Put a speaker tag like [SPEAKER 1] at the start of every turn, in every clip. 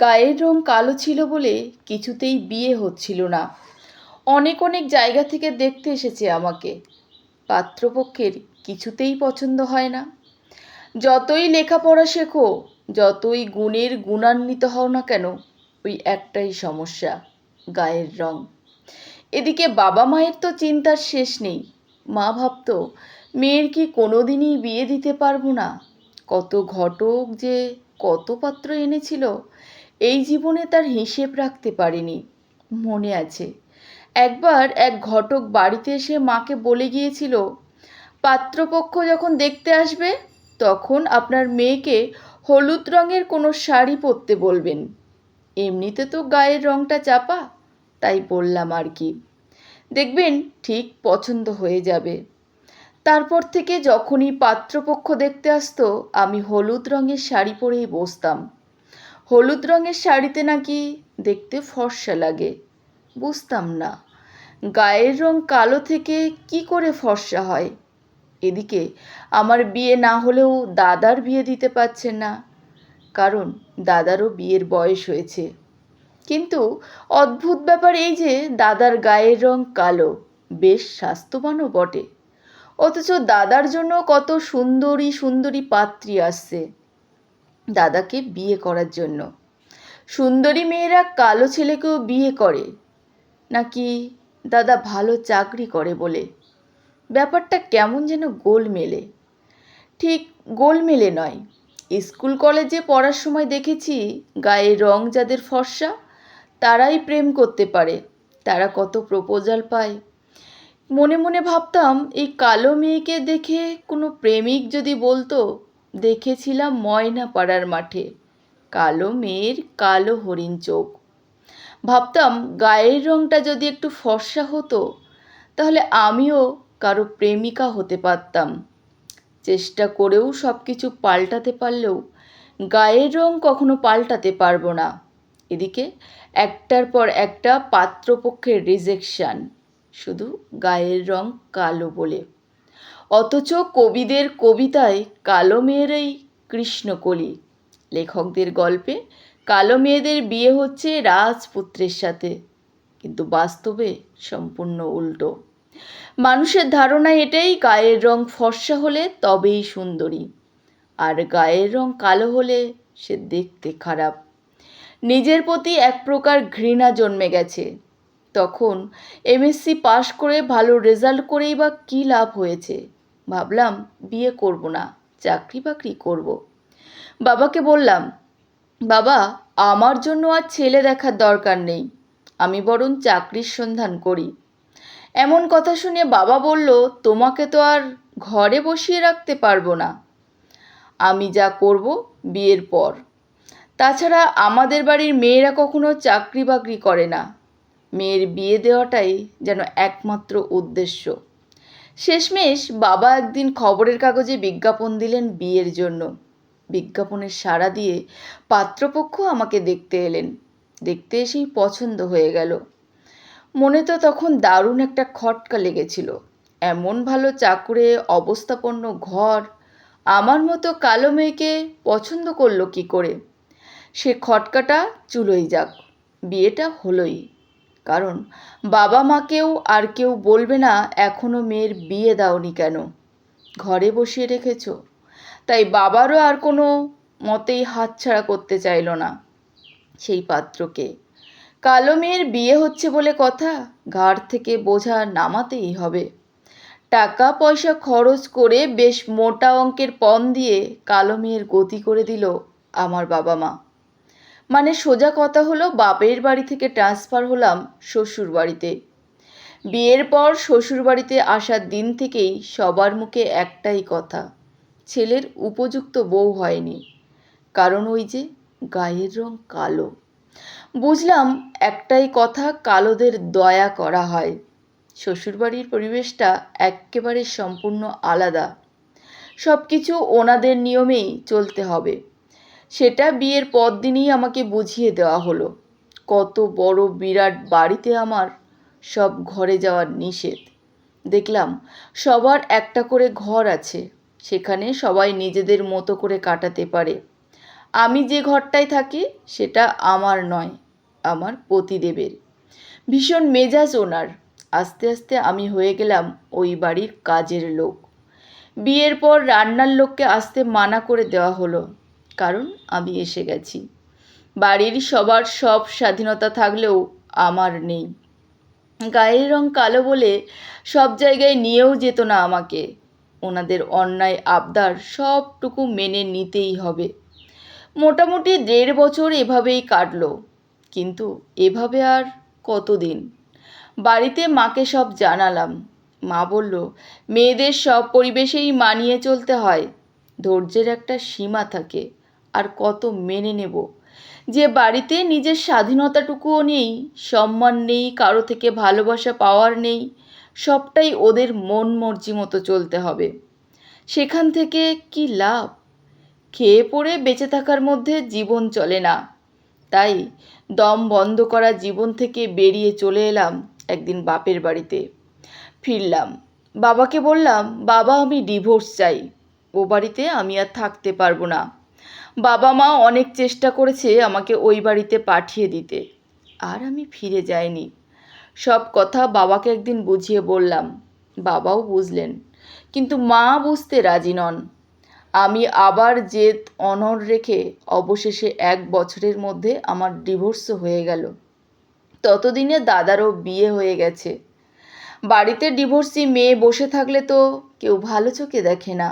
[SPEAKER 1] গায়ের রং কালো ছিল বলে কিছুতেই বিয়ে হচ্ছিল না। অনেক অনেক জায়গা থেকে দেখতে এসেছে আমাকে। পাত্রপক্ষের কিছুতেই পছন্দ হয় না। যতই লেখাপড়া শেখো, যতই গুণের গুণান্বিত হও না কেন, ওই একটাই সমস্যা, গায়ের রং। এদিকে বাবা মায়ের তো চিন্তার শেষ নেই। মা ভাবতো মেয়ের কি কোনোদিনই বিয়ে দিতে পারবো না। কত ঘটক যে কত পাত্র এনেছিল, এই জীবনে তার হিসেব রাখতে পারিনি। মনে আছে একবার এক ঘটক বাড়িতে এসে মাকে বলে গিয়েছিল, পাত্রপক্ষ যখন দেখতে আসবে তখন আপনার মেয়েকে হলুদ রঙের কোনো শাড়ি পরতে বলবেন। এমনিতে তো গায়ের রংটা চাপা, তাই বললাম আর কি। দেখবেন ঠিক পছন্দ হয়ে যাবে। তারপর থেকে যখনই পাত্রপক্ষ দেখতে আসতো আমি হলুদ রঙের শাড়ি পরেই বসতাম। হলুদ রঙের শাড়িতে নাকি দেখতে ফর্সা লাগে। বুঝতাম না গায়ের রং কালো থেকে কি করে ফর্সা হয়। এদিকে আমার বিয়ে না হলেও দাদার বিয়ে দিতে পারছেন না, কারণ দাদারও বিয়ের বয়স হয়েছে। কিন্তু অদ্ভুত ব্যাপার এই যে দাদার গায়ের রং কালো, বেশ স্বাস্থ্যবানও বটে, অথচ দাদার জন্য কত সুন্দরী সুন্দরী পাত্রী আসছে দাদাকে বিয়ে করার জন্য। সুন্দরী মেয়েরা কালো ছেলেকেও বিয়ে করে নাকি দাদা ভালো চাকরি করে বলে। ব্যাপারটা কেমন যেন গোলমেলে। ঠিক গোলমেলে নয়, স্কুল কলেজে পড়ার সময় দেখেছি গায়ের রং যাদের ফর্সা তারাই প্রেম করতে পারে, তারা কত প্রপোজাল পায়। মনে মনে ভাবতাম এই কালো মেয়েকে দেখে কোনো প্রেমিক যদি বলতো, দেখেছিলাম ময়না পাড়ার মাঠে কালো মেয়ের কালো হরিণ চোখ। ভাবতাম গায়ের রংটা যদি একটু ফর্সা হতো তাহলে আমিও কারো প্রেমিকা হতে পারতাম। চেষ্টা করেও সব কিছু পাল্টাতে পারলেও গায়ের রং কখনো পাল্টাতে পারবো না। এদিকে একটার পর একটা পাত্রপক্ষের রিজেকশন, শুধু গায়ের রং কালো বলে। অথচ কবিদের কবিতায় কালো মেয়েরই কৃষ্ণকলি, লেখকদের গল্পে কালো মেয়েদের বিয়ে হচ্ছে রাজপুত্রের সাথে, কিন্তু বাস্তবে সম্পূর্ণ উল্টো। মানুষের ধারণা এটাই, গায়ের রং ফর্সা হলে তবেই সুন্দরী, আর গায়ের রং কালো হলে সে দেখতে খারাপ। নিজের প্রতি এক প্রকার ঘৃণা জন্মে গেছে। তখন এমএসসি পাশ করে ভালো রেজাল্ট করেই বা কী লাভ হয়েছে। ভাবলাম বিয়ে করব না, চাকরি বাকরি করব। বাবাকে বললাম, বাবা আমার জন্য আর ছেলে দেখার দরকার নেই, আমি বরং চাকরির সন্ধান করি। এমন কথা শুনে বাবা বলল, তোমাকে তো আর ঘরে বসিয়ে রাখতে পারবো না, আমি যা করব বিয়ের পর। তাছাড়া আমাদের বাড়ির মেয়েরা কখনো চাকরি বাকরি করে না, মেয়ের বিয়ে দেওয়াটাই যেন একমাত্র উদ্দেশ্য। শেষমেশ বাবা একদিন খবরের কাগজে বিজ্ঞাপন দিলেন বিয়ের জন্য। বিজ্ঞাপনের সাড়া দিয়ে পাত্রপক্ষ আমাকে দেখতে এলেন। দেখতে এসেই পছন্দ হয়ে গেল। মনে তো তখন দারুণ একটা খটকা লেগেছিল। এমন ভালো চাকুরে অবস্থাপন্ন ঘর আমার মতো কালো মেয়েকে পছন্দ করলো কি করে। সে খটকাটা চুলোই যাক, বিয়েটা হলোই। কারণ বাবা মাকেও আর কেউ বলবে না এখনও মেয়ের বিয়ে দাওনি কেন, ঘরে বসিয়ে রেখেছ। তাই বাবারও আর কোনো মতেই হাতছাড়া করতে চাইল না সেই পাত্রকে। কালো মেয়ের বিয়ে হচ্ছে বলে কথা, ঘাড় থেকে বোঝা নামাতেই হবে। টাকা পয়সা খরচ করে বেশ মোটা অঙ্কের পণ দিয়ে কালো মেয়ের গতি করে দিল আমার বাবা মা। মানে সোজা কথা হলো, বাপের বাড়ি থেকে ট্রান্সফার হলাম শ্বশুর বাড়িতে। বিয়ের পর শ্বশুর বাড়িতে আসার দিন থেকেই সবার মুখে একটাই কথা, ছেলের উপযুক্ত বউ হয়নি, কারণ ওই যে গায়ের রং কালো। বুঝলাম একটাই কথা, কালোদের দয়া করা হয়। শ্বশুরবাড়ির পরিবেশটা একেবারে সম্পূর্ণ আলাদা, সব কিছু ওনাদের নিয়মেই চলতে হবে। সেটা বিয়ের পর দিনই আমাকে বুঝিয়ে দেওয়া হলো। কত বড় বিরাট বাড়িতে আমার সব ঘরে যাওয়ার নিষেধ। দেখলাম সবার একটা করে ঘর আছে, সেখানে সবাই নিজেদের মতো করে কাটাতে পারে। আমি যে ঘরটায় থাকি সেটা আমার নয়, আমার পতিদেবের। ভীষণ মেজাজ ওনার। আস্তে আস্তে আমি হয়ে গেলাম ওই বাড়ির কাজের লোক। বিয়ের পর রান্নার লোককে আসতে মানা করে দেওয়া হলো, কারণ আমি এসে গেছি। বাড়ির সবার সব স্বাধীনতা থাকলেও আমার নেই। গায়ের রং কালো বলে সব জায়গায় নিয়েও যেত না আমাকে। ওনাদের অন্যায় আবদার সবটুকু মেনে নিতেই হবে। মোটামুটি 1.5 বছর এভাবেই কাটলো। কিন্তু এভাবে আর কতদিন? বাড়িতে মাকে সব জানালাম। মা বলল, মেয়েদের সব পরিবেশেই মানিয়ে চলতে হয়, ধৈর্যের একটা সীমা থাকে, আর কত মেনে নেব? যে বাড়িতে নিজের স্বাধীনতাটুকুও নেই, সম্মান নেই, কারো থেকে ভালোবাসা পাওয়ার নেই, সবটাই ওদের মন মর্জি মতো চলতে হবে, সেখান থেকে কি লাভ? খেয়ে পড়ে বেঁচে থাকার মধ্যে জীবন চলে না। তাই দম বন্ধ করা জীবন থেকে বেরিয়ে চলে এলাম একদিন বাপের বাড়িতে। ফিরলাম, বাবাকে বললাম, বাবা আমি ডিভোর্স চাই, ও বাড়িতে আমি আর থাকতে পারবো না। বাবা মা অনেক চেষ্টা করেছে আমাকে ওই বাড়িতে পাঠিয়ে দিতে, আর আমি ফিরে যাইনি। সব কথা বাবাকে একদিন বুঝিয়ে বললাম, বাবাও বুঝলেন, কিন্তু মা বুঝতে রাজি নন। আমি আবার জেদ অনড় রেখে অবশেষে 1 বছরের মধ্যে আমার ডিভোর্সও হয়ে গেল। ততদিনে দাদারও বিয়ে হয়ে গেছে। বাড়িতে ডিভোর্সি মেয়ে বসে থাকলে তো কেউ ভালো চোখে দেখে না।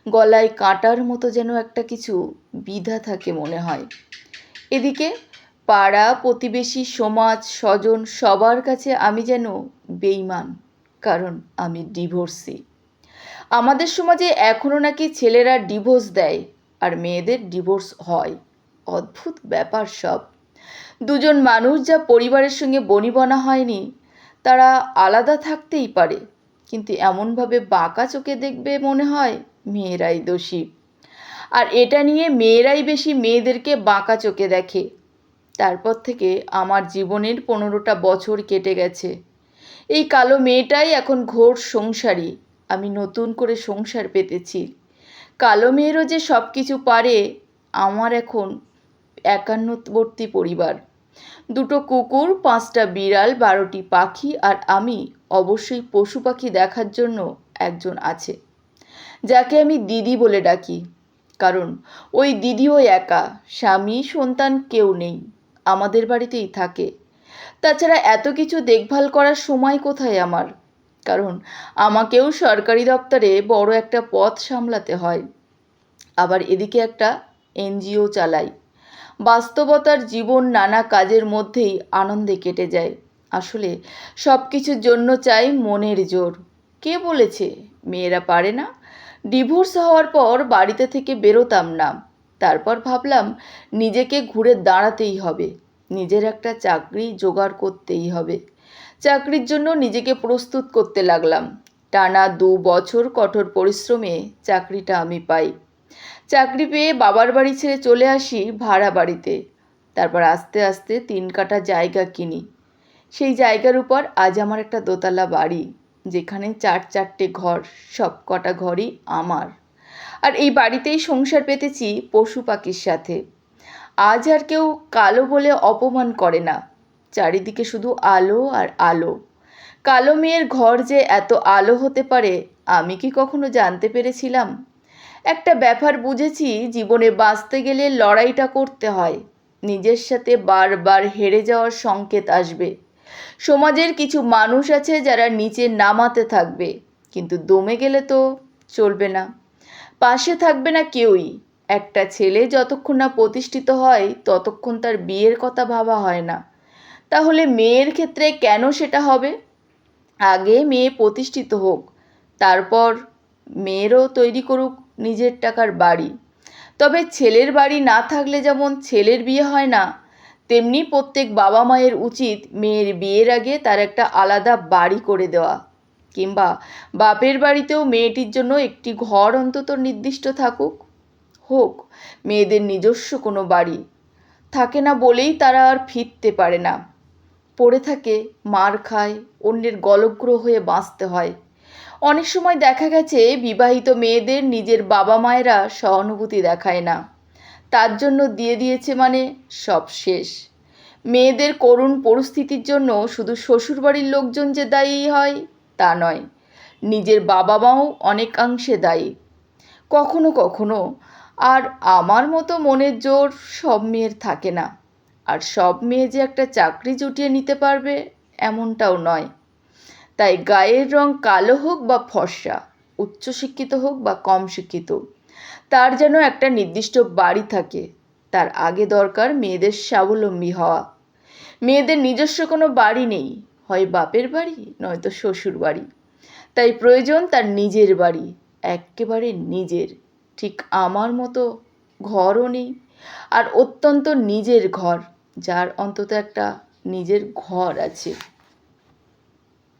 [SPEAKER 1] গলায় কাঁটার মতো যেন একটা কিছু বিধা থাকে মনে হয়। এদিকে পাড়া প্রতিবেশী সমাজ স্বজন সবার কাছে আমি যেন বেঈমান, কারণ আমি ডিভোর্সি। আমাদের সমাজে এখনও নাকি ছেলেরা ডিভোর্স দেয় আর মেয়েদের ডিভোর্স হয়। অদ্ভুত ব্যাপার সব। দুজন মানুষ যা পরিবারের সঙ্গে বনিবনা হয়নি, তারা আলাদা থাকতেই পারে, কিন্তু এমনভাবে বাঁকা চোখে দেখবে মনে হয় মেয়েরাই দোষী। আর এটা নিয়ে মেয়েরাই বেশি মেয়েদেরকে বাঁকা চোখে দেখে। তারপর থেকে আমার জীবনের 15টা বছর কেটে গেছে। এই কালো মেয়েটাই এখন ঘোর সংসারী। আমি নতুন করে সংসার পেতেছি। কালো মেয়েরও যে সব কিছু পারে। আমার এখন একান্নবর্তী পরিবার, 2টো কুকুর, 5টা বিড়াল, 12টি পাখি, আর আমি অবশ্যই পশু পাখি দেখার জন্য একজন আছে, যাকে আমি দিদি বলে ডাকি। কারণ ওই দিদিও একা, স্বামী সন্তান কেউ নেই, আমাদের বাড়িতেই থাকে। তাছাড়া এত কিছু দেখভাল করার সময় কোথায় আমার? কারণ আমাকেও সরকারি দপ্তরে বড় একটা পদ সামলাতে হয়, আবার এদিকে একটা এনজিও চালাই। বাস্তবতার জীবন নানা কাজের মধ্যেই আনন্দে কেটে যায়। আসলে সব কিছুর জন্য চাই মনের জোর। কে বলেছে মেয়েরা পারে না? ডিভোর্স হওয়ার পর বাড়িতে থেকে বেরোতাম না। তারপর ভাবলাম নিজেকে ঘুরে দাঁড়াতেই হবে, নিজের একটা চাকরি জোগাড় করতেই হবে। চাকরির জন্য নিজেকে প্রস্তুত করতে লাগলাম। টানা 2 বছর কঠোর পরিশ্রমে চাকরিটা আমি পাই। চাকরি পেয়ে বাবার বাড়ি ছেড়ে চলে আসি ভাড়া বাড়িতে। তারপর আস্তে আস্তে 3 কাঠা জায়গা কিনি। সেই জায়গার উপর আজ আমার একটা দোতলা বাড়ি, যেখানে 4-4টে ঘর, সব কটা ঘরই আমার। আর এই বাড়িতেই সংসার পেতেছি পশু পাখির সাথে। আজ আর কেউ কালো বলে অপমান করে না, চারিদিকে শুধু আলো আর আলো। কালো মেয়ের ঘর যে এত আলো হতে পারে আমি কি কখনো জানতে পেরেছিলাম? একটা ব্যাপার বুঝেছি, জীবনে বাঁচতে গেলে লড়াইটা করতে হয়। নিজের সাথে বারবার হেরে যাওয়ার সংকেত আসবে। সমাজের কিছু মানুষ আছে যারা নিচে নামাতে থাকবে, কিন্তু দমে গেলে তো চলবে না। পাশে থাকবে না কেউই। একটা ছেলে যতক্ষণ না প্রতিষ্ঠিত হয় ততক্ষণ তার বিয়ের কথা ভাবা হয় না। তাহলে মেয়ের ক্ষেত্রে কেন সেটা হবে? আগে মেয়ে প্রতিষ্ঠিত হোক, তারপর মেয়েরও তৈরি করুক নিজের টাকার বাড়ি। তবে ছেলের বাড়ি না থাকলে যেমন ছেলের বিয়ে হয় না, তেমনি প্রত্যেক বাবা মায়ের উচিত মেয়ের বিয়ের আগে তার একটা আলাদা বাড়ি করে দেওয়া, কিংবা বাপের বাড়িতেও মেয়েটির জন্য একটি ঘর অন্তত নির্দিষ্ট থাকুক। হোক মেয়েদের নিজস্ব কোনো বাড়ি। থাকে না বলেই তারা আর ফিরতে পারে না, পড়ে থাকে, মার খায়, অন্যের গলগ্র হয়ে বাঁচতে হয়। অনেক সময় দেখা গেছে বিবাহিত মেয়েদের নিজের বাবা মায়েরা সহানুভূতি দেখায় না। তার জন্য দিয়ে দিয়েছে মানে সব শেষ। মেয়েদের করুণ পরিস্থিতির জন্য শুধু শ্বশুরবাড়ির লোকজন যে দায়ী হয় তা নয়, নিজের বাবা মাও অনেকাংশে দায়ী কখনো কখনো। আর আমার মতো মনের জোর সব মেয়ের থাকে না, আর সব মেয়ে যে একটা চাকরি জুটিয়ে নিতে পারবে এমনটাও নয়। তাই গায়ের রং কালো হোক বা ফর্সা, উচ্চশিক্ষিত হোক বা কম শিক্ষিত, তার যেন একটা নির্দিষ্ট বাড়ি থাকে। তার আগে দরকার মেয়েদের স্বাবলম্বী হওয়া। মেয়েদের নিজস্ব কোনো বাড়ি নেই, হয় বাপের বাড়ি নয়তো শ্বশুর বাড়ি। তাই প্রয়োজন তার নিজের বাড়ি, একেবারে নিজের। ঠিক আমার মতো ঘরও নেই, আর অত্যন্ত নিজের ঘর, যার অন্তত একটা নিজের ঘর আছে।